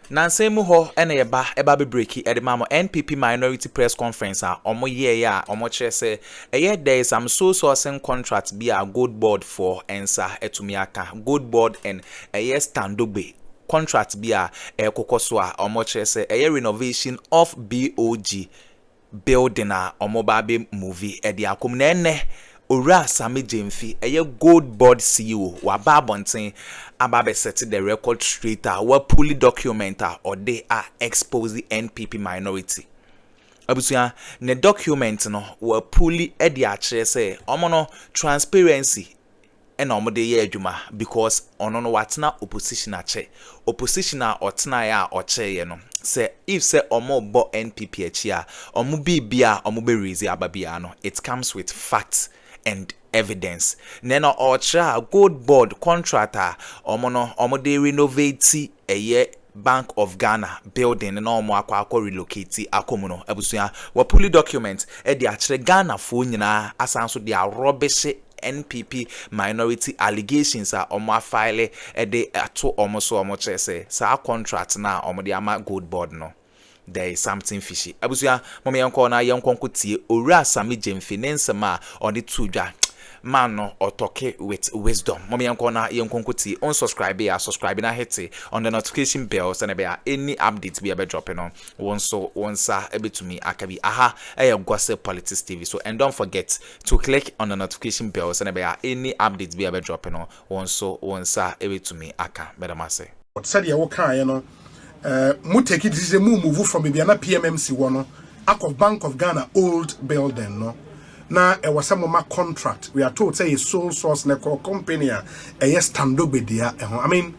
Nansemu ho ene eba be breaki e de mamo NPP minority press conference a omo ye ya omo kire se there is some sole sourcing contract be a gold board for ensa etumi aka gold board and Scàndàl contract be a kokoso a omo kire se renovation of BOG building a omo ba be movie e de akom na ene Ora SammyGyamfi gold board CEO wa babonten ababe set the record straight wa fully documenta or they are expose NPP minority. Abusuya ne document no wa fully edi a kire say omo no transparency and omo de ye adwuma because ono no watena opposition ache opposition a otena ya oche ye no say if say omo bo NPP achi a omo bibia omo be raise ababia no it comes with facts and evidence. Neno ocha gold board contractor omo de renovate Bank of Ghana building na omo akwa relocate akomuno abusuya wa fully document e de akire Ghana fo nyina asanso de rubbish NPP minority allegations a omo file e de ato omo so omo chese sa contract na omo de ama gold board no. There is something fishy. Abusuya mama yanko na yanko tie owura SammyGyamfi nensema on the tudwa man no otoke with wisdom. Mama yanko na yanko tie unsubscribe ya subscribe na hit on the notification bell so na be any updates be able dropping on onsa ebetumi akabi aha gossip politics TV. So and don't forget to click on the notification bell so na be any updates be able dropping on onsa ebetumi aka bedamase. What said you okay, mu take it is a move from Bibiana PMMC one of Bank of Ghana old building no na e was some contract we are told say a sole source na company a Scàndàl dia I mean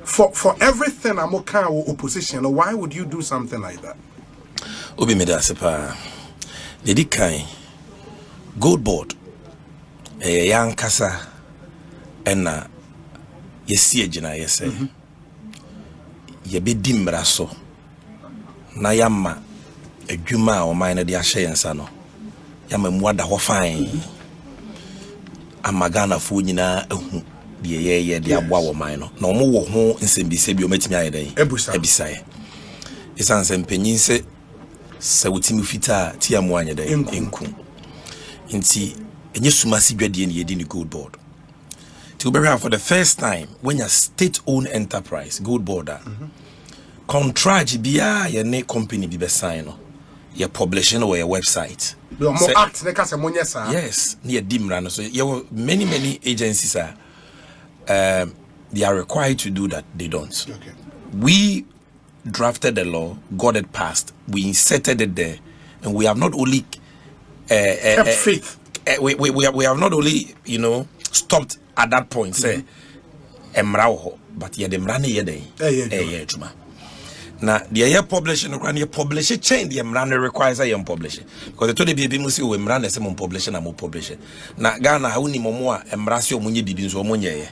for everything I'm okay with opposition why would you do something like that obi me da sepa dedi kan gold board yan kasa ena yesi agina yese ye be dimra so na yama adwuma o man na de ahye yensa no yama muada ho fan amagana fo nyina ahu de ye de aboa wo man no na omo wo ho nsembise bi o matimi ayeden ebisaye isan sempanyin se sawutimi fita ti amu anyeden enku nti enye sumasi dwade ne yedi ni gold board to be for the first time when your state-owned enterprise gold border contract biya your ne company be sign no your publishing or your website act yes near dimran so you many agencies are they are required to do that, they don't. Okay. We drafted the law, got it passed, we inserted it there, and we have not only kept faith. We have not only stopped at that point, say, but yeah, the mrani ye chuma. Now, the year publishing, the publisher chain, the mrani requires a young publisher. Because the told the baby musi we mrani se mon publisher na mo publisher. Na Ghana hauni momoa embrasio munye bibinzo monye.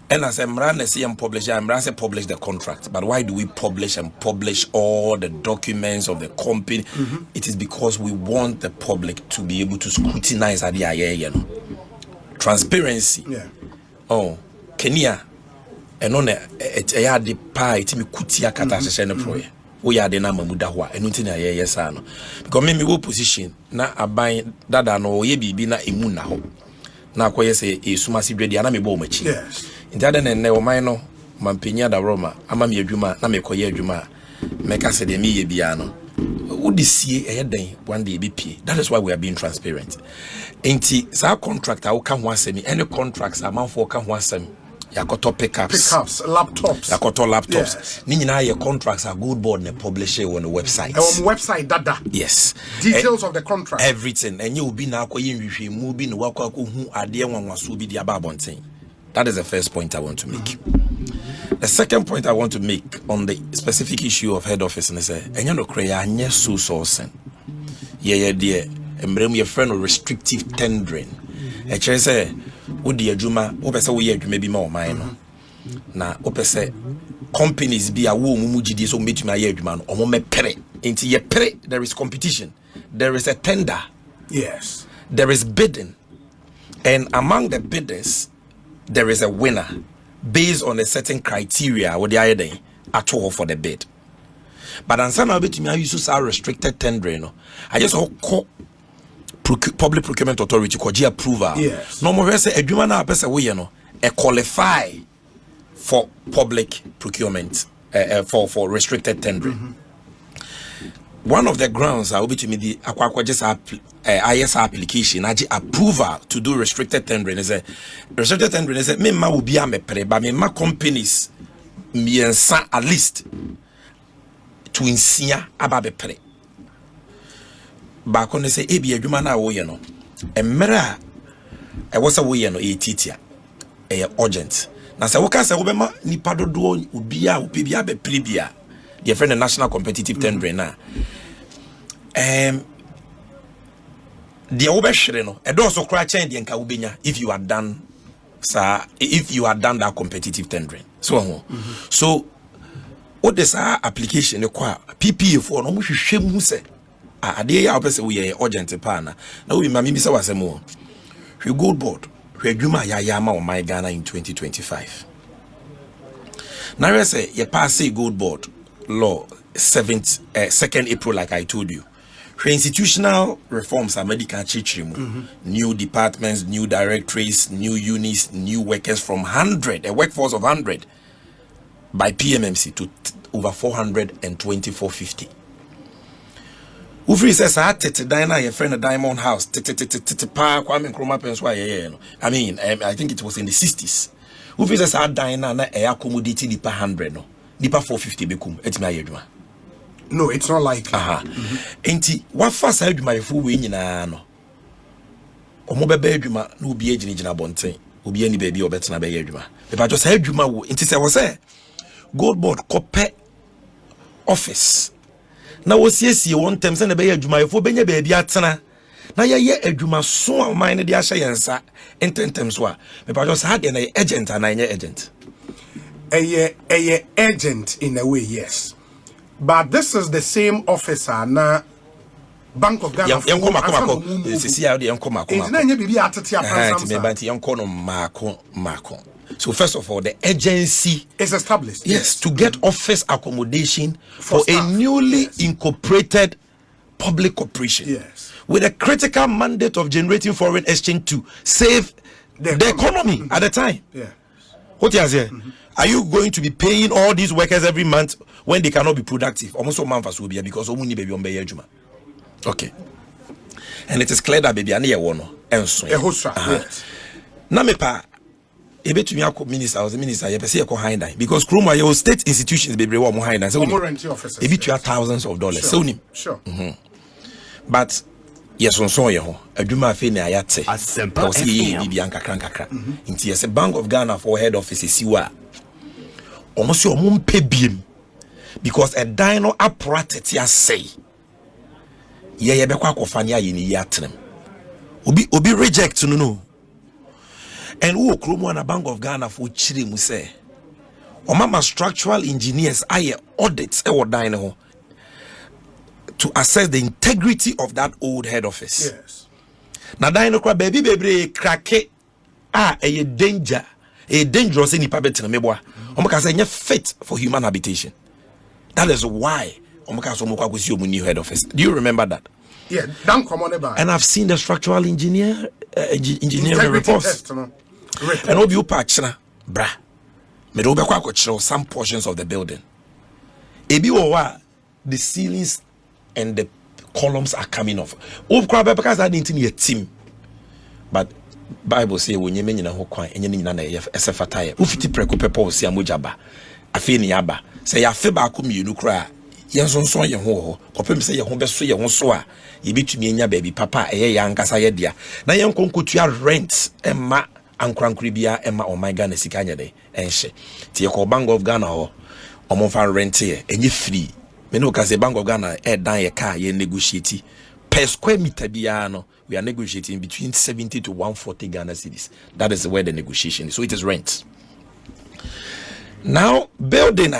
And as mrani se young publisher, embrase publish the contract. But why do we publish and publish all the documents of the company? It is because we want the public to be able to scrutinize at the transparency. Yeah. Oh, Kenya. And on a de pie to me kutia kata sene proye. We are the nama mudawa and until a yes ano. Because me wo position na abai dada no ye bibi na imuna ho. Na kwa yese e sumasi bredi ana me bo machi. Yes. Intada ne o man mampinya da Roma ama me adwuma na me koye adwuma meka se de me ye bia no. Udi sie eyeden one day BP. That is why we are being transparent. Enti sa contract a wo ka ho asemi any contracts amanfo ka ho asemi yakoto pickups, laptops. Yakoto laptops. Yes. Ni nyina ye contracts are good board and publish it on the website. On website data. Yes. Details of the contract. Everything. And you will be now mu bi no wakwa ko hu ade wanwaso bi dia ba bonten. That is the first point I want to make. The second point I want to make on the specific issue of head office and say enye no kre ya anye so sourcing. Ye de embrem ye friend restrictive tendering. E chere say odi adwuma wo pese wo ye adwuma bi ma o man no na wo pese companies bi a wo mu gidi so metumi aye adwuma no omo mepere enti ye pere there is competition, there is a tender, yes, there is bidding, and among the bidders there is a winner based on a certain criteria what they are doing at all for the bid. But answer now between me use our restricted tendering. I just call public procurement authority koji approval. Yes. No more say adwuma na pesa we a qualify for public procurement for restricted tendering. One of the grounds I will be to me the aqua just IS application approval to do restricted tendering is a restricted tendering is a me ma will be a me pre but me ma companies me at least to insia ababe pre ba kon say ebi adwuma na wo ye no emra e wo say wo ye no e titia e urgent na say wo ka say wo be ma nipa dodo obi a obi bia be pre bia the friend the national competitive tendering na the obeshre no e do so kra chen de nka wo benya if you are done that competitive tendering so what this application kwa PPA for no mo hwehwem hu se ade ya opese we urgent pana na we mami bi se wasemo we gold board we adwuma ya ma o my Ghana in 2025 now say ye pass a gold board law 2nd April like I told you. Institutional reforms are medical chichrimu. New departments, new directories, new units, new workers from 100, a workforce of 100 by PMMC to over 450. Ufri says I diner your friend a Diamond House I mean I think it was in the 60s. Ufri says I diner na e accommodate nipa 100 no nipa 450 bekum etimi ayeduma. No, it's not likely. Enti what fast adwuma yefo we nyina no omo bebe adwuma na obi agina bonten obi ani baabi obetena be adwuma e ba just adwuma wo enti se wo say gold board kope office na wo siesie one time se na be adwuma yefo benya baabi atena na ye adwuma so a man de ahye yensa intentem so a me ba just had an agent and an agent a agent in a way, yes. But this is the same officer na Bank of Ghana. So first of all, the agency is established. Yes, to get office accommodation for a newly incorporated public corporation. Yes. With a critical mandate of generating foreign exchange to save the economy at the time. Yeah. What you say? Are you going to be paying all these workers every month when they cannot be productive? Almost a month will be because only baby on Bayajuma. Okay. And it is clear that baby ane wono enso. Na mepa ebe to me minister, I was a minister, you say ko high because Kroma your state institutions baby wo mo high down. So ebe to thousands of dollars. So nim. Sure. But yes on so ye ho adwuma afi na ayate. Asempa see bibi ankakra. Nti yes Bank of Ghana for head office siwa. Almost your mum pay beam because a dino apparatus ya say ye be kwa kofanya ye ni yatrem obi reject no and who kromo na Bank of Ghana for chiri mu say o mama structural engineers aye audits e wo dino ho to assess the integrity of that old head office. Yes. Na dino kwa baby krake a danger a dangerous any public meboa omaka fit for human habitation. That is why omaka so mokwa kwesi omu new head office. Do you remember that? Yeah, don't come on about. And I've seen the structural engineering reports. And obi upach na bra me do be kwa ko some portions of the building. Ebi wo wa the ceilings and the columns are coming off. Obkwa be because that didn't need a team. But Bible say when you mean ho kwan enye nyina na esefata ye ufiti preko pepo si amoja ba afi ni aba say ya fe ba ko mienu kra yensonson ye ho kopem say ye ho beso ye ho so a ye bitumi enya ba bi papa eye ya nkasa ye dia na ye nkonkotua rent emma ankrankri bia emma o my Ghana sika nya de enhye tie ko Bank of Ghana ho omonfa rent ye enye free me no ka say Bank of Ghana e dan ye car ye negotiate per square meter bia no we are negotiating between 70 to 140 Ghana cedis. That is where the negotiation is. So it is rent. Now, building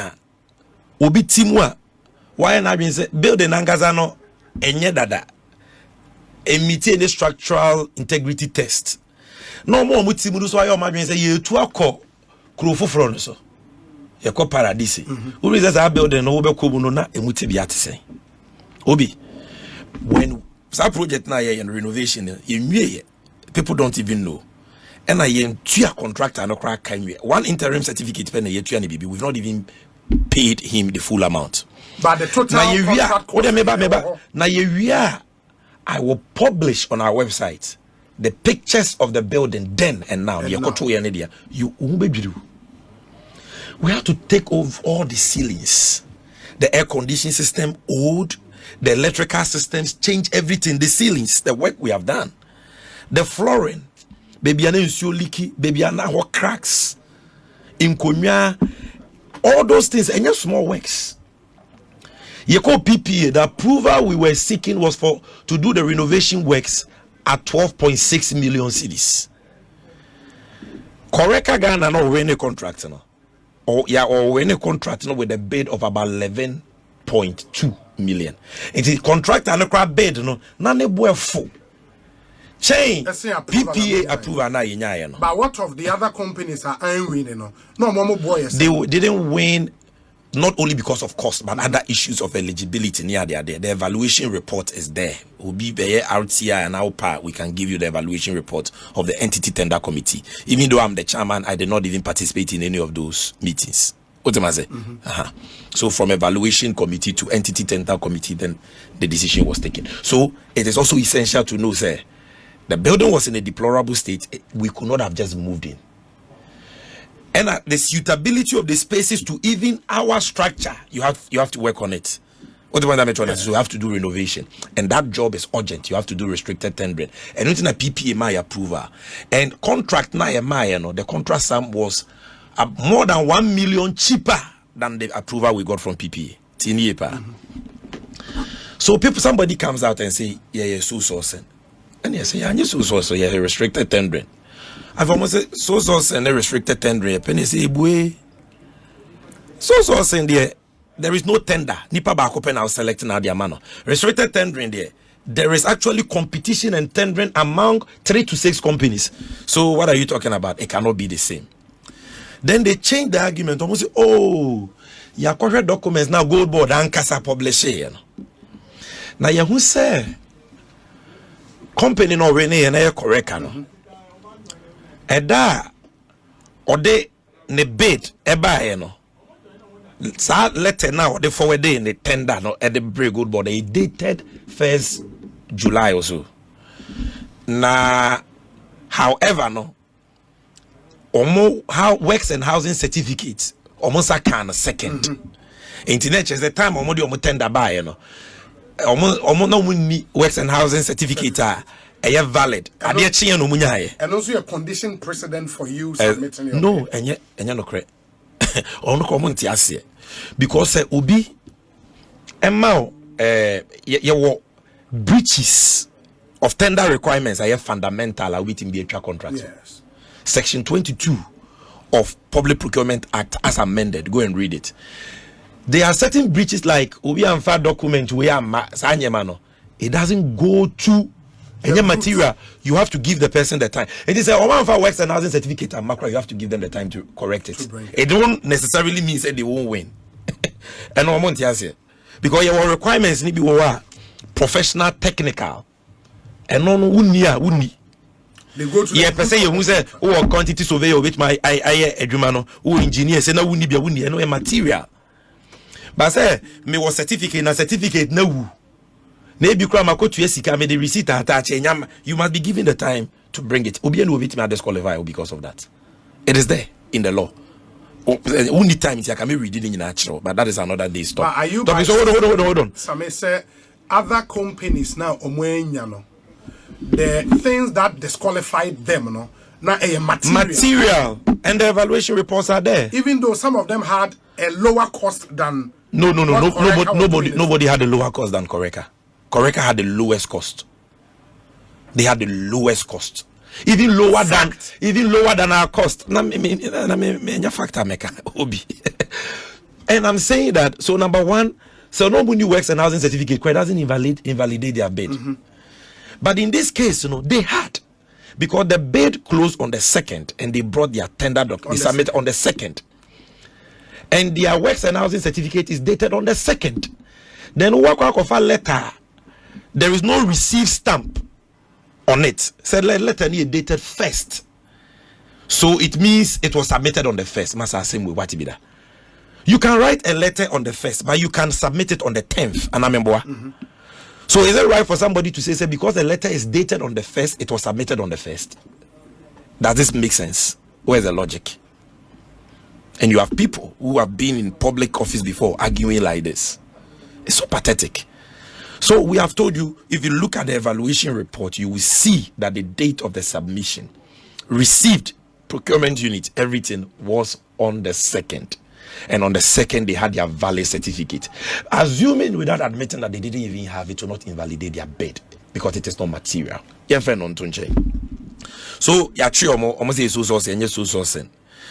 obi timwa. Why not being said building angazano enye dada. Emite the structural integrity test. No more mutimu so ayo ma being say ye tu akọ krofo fro no so. ye ko paradise uri says that building no be ko mu no na emuti bi atese obi when that project na ye renovation ye people don't even know and I yen contractor no crack can one interim certificate pen ye tua bibi we've not even paid him the full amount but the total contract na ye I will publish on our website the pictures of the building then and now. You have to take off all the ceilings, the air conditioning system, old, the electrical systems, change everything, the ceilings, the work we have done, the flooring, baby, I so leaky, baby, I know cracks, in Konya, all those things, and your small works. You call PPA, the approval we were seeking was to do the renovation works at 12.6 million cedis. Koreka Ghana no win a contract no. Or win a contract no with a bid of about 11.2 million. It is contract and a bid no none boy full. Chain PPA approval na yinya no. But what of the other companies are winning no? No more boys. They didn't win. Not only because of cost, but other issues of eligibility near there. The evaluation report is there. Will be RTI and our part. We can give you the evaluation report of the entity tender committee. Even though I'm the chairman, I did not even participate in any of those meetings. What am I saying? So from evaluation committee to entity tender committee, then the decision was taken. So it is also essential to know, sir, the building was in a deplorable state. We could not have just moved in. And the suitability of the spaces to even our structure, you have to work on it. What the one that so you have to do renovation, and that job is urgent. You have to do restricted tendering, and anything a PPA my approval and contract na the contract sum was more than 1 million cheaper than the approval we got from PPA. So somebody comes out and say SammyGyamfi, and you say SammyGyamfi, yeah, restricted tendering. I've almost said SammyGyamfi and restricted tendering. Penny say boy, SammyGyamfi there is no tender. Nipa back open now selecting out their manner. Restricted tendering there is actually competition and tendering among 3 to 6 companies. So what are you talking about? It cannot be the same. Then they change the argument. Almost say, oh, your corporate documents now gold board and casa publish. Now you who say company no rene and correct no. Eda or they ne bid eba no. Sa letter now the forward day in the tender no at the very good board. They dated 1st July or so. Na however no how works and housing certificates almost a kind of second. Internet is the time omo tender buy no. Omo no money works and housing certificate are valid. And also a condition precedent for you submitting your no, and no correct. Ono community ase because obi emma ye breaches of tender requirements are fundamental with in the contract. Yes. Section 22 of Public Procurement Act as amended. Go and read it. There are certain breaches like obi anfa document we are it doesn't go to any material. You have to give the person the time. It is a Omanfa works and housing certificate and macro. You have to give them the time to correct it. It don't necessarily mean that they won't win. And no one because your requirements need to be professional, technical, and no wunni. They go to per se you say oh quantity surveyor which my I edumano who engineer say na wunni be wunni no material. But say me was certificate na maybe the receipt attached. You must be given the time to bring it. Obi and Obi disqualify because of that. It is there in the law. Only time it can be reading in natural, but that is another day's talk. But are you hold on. Sammy say other companies now the things that disqualified them now a material and the evaluation reports are there. Even though some of them had a lower cost than nobody had a lower cost than Koreka. Koreka had the lowest cost. They had the lowest cost. Even lower than our cost. And I'm saying that so number one, so nobody works and housing certificate doesn't invalidate their bid. But in this case, they had, because the bid closed on the 2nd and they brought their tender document. They submitted on the 2nd. and their works and housing certificate is dated on the 2nd. Then work of a letter, there is no received stamp on it. Said letter need dated 1st. So it means it was submitted on the 1st. Masa same way what be that. You can write a letter on the 1st, but you can submit it on the 10th. And I remember. So is it right for somebody to say because the letter is dated on the 1st, it was submitted on the 1st? Does this make sense? Where's the logic? And you have people who have been in public office before arguing like this. It's so pathetic. So we have told you, if you look at the evaluation report, you will see that the date of the submission, received, procurement unit, everything was on the 2nd. And on the 2nd, they had their valid certificate. Assuming without admitting that they didn't even have it, to not invalidate their bid because it is not material. So, almost a source and yes, source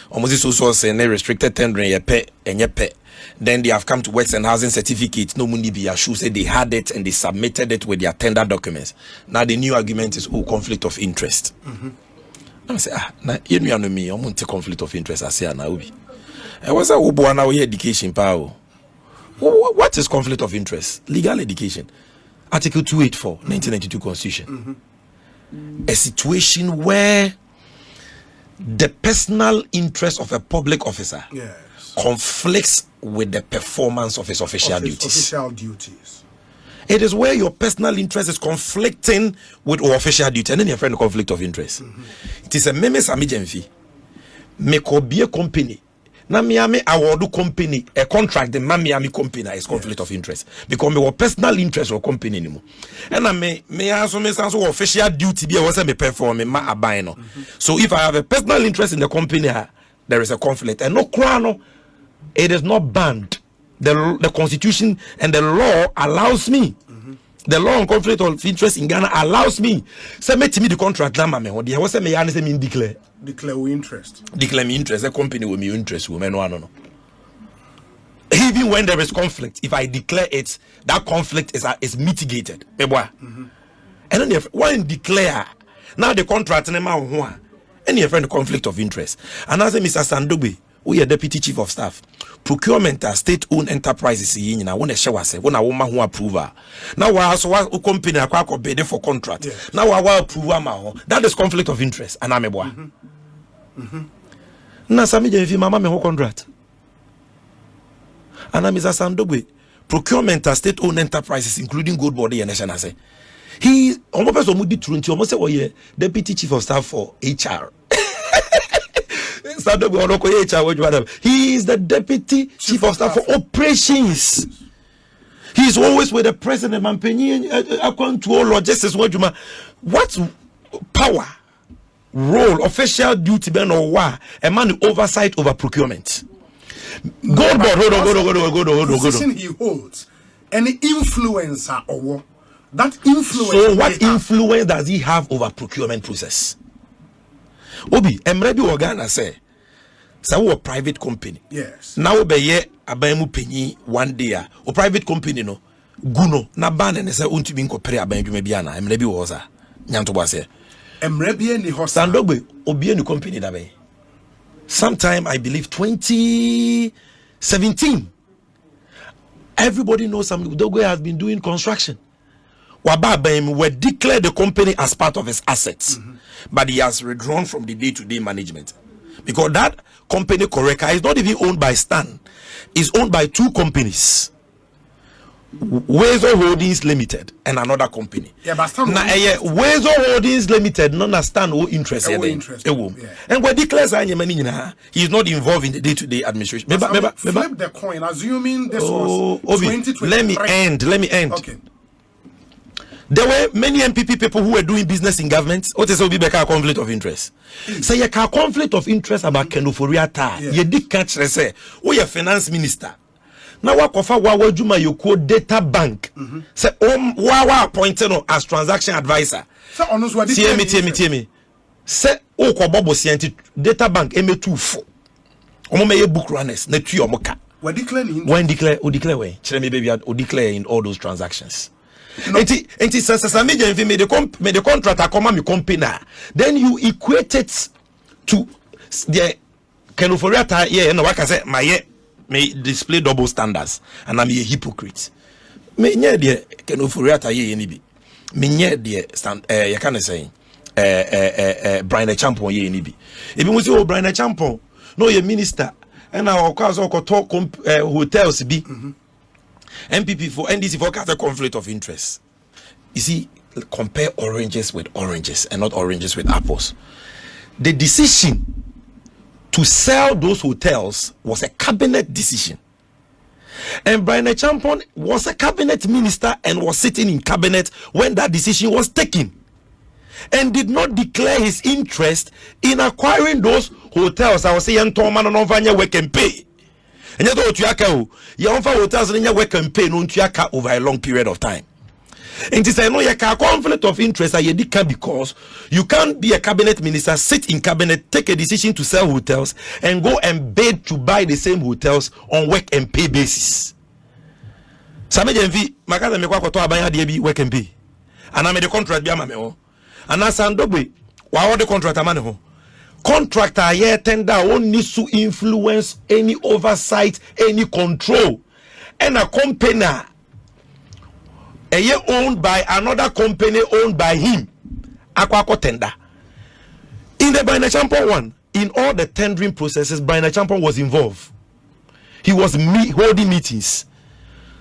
almost a source and restricted tendering and then they have come to works and housing certificate. No money be assured say they had it and they submitted it with their tender documents. Now the new argument is conflict of interest. I say you know me, I'm on conflict of interest. I say na obi. I was a now education power. What is conflict of interest? Legal education. Article 284, 1992 Constitution. A situation where the personal interest of a public officer conflicts with the performance of his official duties. It is where your personal interest is conflicting with your official duty, and then you have a conflict of interest. It is a meme SammyGyamfi. Make be a company. Na Miami award company a contract the Miami company is conflict of interest because my personal interest or company anymore. And I may also official duty be also me perform ma abino. So if I have a personal interest in the company, there is a conflict. And no crano, it is not banned. The constitution and the law allows me. The law on conflict of interest in Ghana allows me. Say me the contract na me ho. They was say me yan say me declare we interest. Declare me interest. The company will me interest. No. Even when there is conflict, if I declare it, that conflict is mitigated. And then if one declare now the contract name any friend conflict of interest. And as Mr. Sandobe, we are deputy chief of staff. Procurement are state-owned enterprises in I want to show us when I want who approval. Now I also want company a bid for contract. Now I want approval. That is conflict of interest. And I'm a boy. Now SammyGyamfi mama me whole contract. And I'm Mr. Sandobe. Procurement are state-owned enterprises, including Gold Body and National. He almost say, oh yeah, deputy chief of staff for HR. He is the deputy chief of staff for operations. He is always with the president. According to all logistics, what power, role, official duty, or what a man oversight over procurement? Gold board, hold on. He holds any influencer or what? That influence. So what influence does he have over procurement process? Obi, Emrebi Organa say, so a private company. Yes. Now be ye abamu penny one day. O private company no guno na ban and say unti bin kopere abamu biana. Emrebi woza. Nyanto base. Emrebi ni hosa. Sandogbe obi any company da be. Sometime I believe 2017. Everybody knows SammyGyamfi has been doing construction. Wababem were declared the company as part of his assets, but he has withdrawn from the day-to-day management because that company, Koreka, is not even owned by Stan. It's owned by two companies, Wezo Holdings Limited and another company. Yeah, but Stan Wezo Holdings Limited not understand who interest. And we declare he is not involved in the day-to-day administration. Flip the coin, assuming this was 2023. Let me end. Okay. There were many NPP people who were doing business in government. What is a conflict of interest? Say you can conflict of interest about Kendoforia ta. You did catch say, oh, you're finance minister. Now what offer Juma you quote data bank. Say Wawa appointed as transaction advisor. So honest what me. Say oh Bobo Sienti data bank M24. Omo book runners na tu omoka. We declare when? Tell me baby declare in all those transactions. No. SammyGyamfi made the contract come me company. Then you equate it to the Kendoforia yeah, no, I can say my may display double standards and I'm a hypocrite. Me nye de keno furiata ye ni bi. Me nye de stand you can say Brian Champion ye ni bi. Ebi mo say o Brian Champion no ye minister and our cause or talk hotels be NPP for NDC for cast a conflict of interest. You see, compare oranges with oranges and not oranges with apples. The decision to sell those hotels was a cabinet decision. And Brian Champion was a cabinet minister and was sitting in cabinet when that decision was taken, and did not declare his interest in acquiring those hotels. I was saying, Toma no vanya work and pay. And you know to you hotels and work and pay no to over a long period of time. And this I know you can conflict of interest because you can't be a cabinet minister, sit in cabinet, take a decision to sell hotels, and go and bid to buy the same hotels on work and pay basis. SammyGyamfi, makaza mekwa koto abanya de bi work and pay. And I made the contract bi amame ho. And as Andogbe, wa the contract amane ho. Contractor here tender only to influence any oversight, any control. And a company a year owned by another company owned by him. Aqua tender. In the Brian Champion one, in all the tendering processes, Brian Champion was involved. He was holding meetings.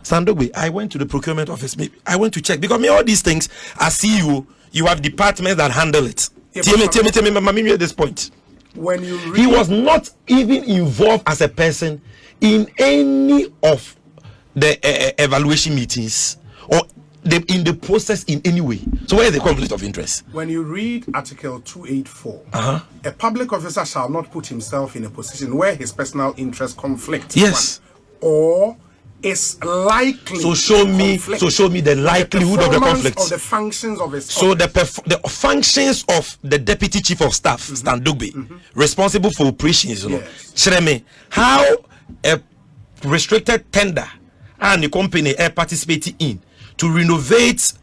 Sandogbe, I went to the procurement office. I went to check because all these things, as CEO, you have departments that handle it. Yeah, tell me at this point. When you he was not even involved as a person in any of the evaluation meetings or in the process in any way. So where is the conflict of interest? When you read Article 284, a public officer shall not put himself in a position where his personal interest conflicts. Yes. Or is likely. So show me the likelihood of the conflict. Of the functions of his so the functions of the deputy chief of staff, Scàndàl, responsible for operations. You know, share me how a restricted tender and the company participating in to renovate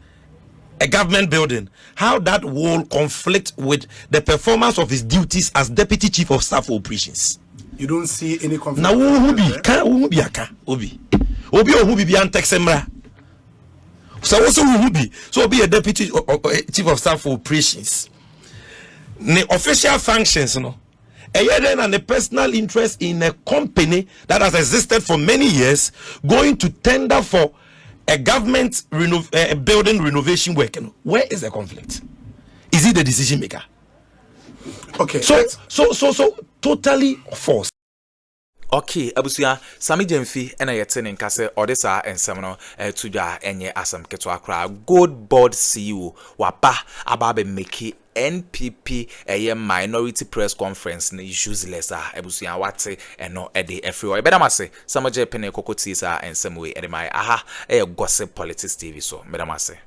a government building, how that will conflict with the performance of his duties as deputy chief of staff for operations. You don't see any conflict. Now who be aka obi be anteksemra. So also who be so be a deputy chief of staff for operations. The official functions, you know. And the personal interest in a company that has existed for many years going to tender for a government building renovation work. You know. Where is the conflict? Is he the decision maker? Okay. So totally false. Okay, abusuya SammyGyamfi ena yetene nkase odisa ensem no tudwa enye asam keto akra good board CEO wapa ababe make NPP minority press conference na useless abusuya wate eno ede everywhere bedamase SammyGyamfi ne kokoti sa ensem we ede mai aha gossip politics TV so bedamase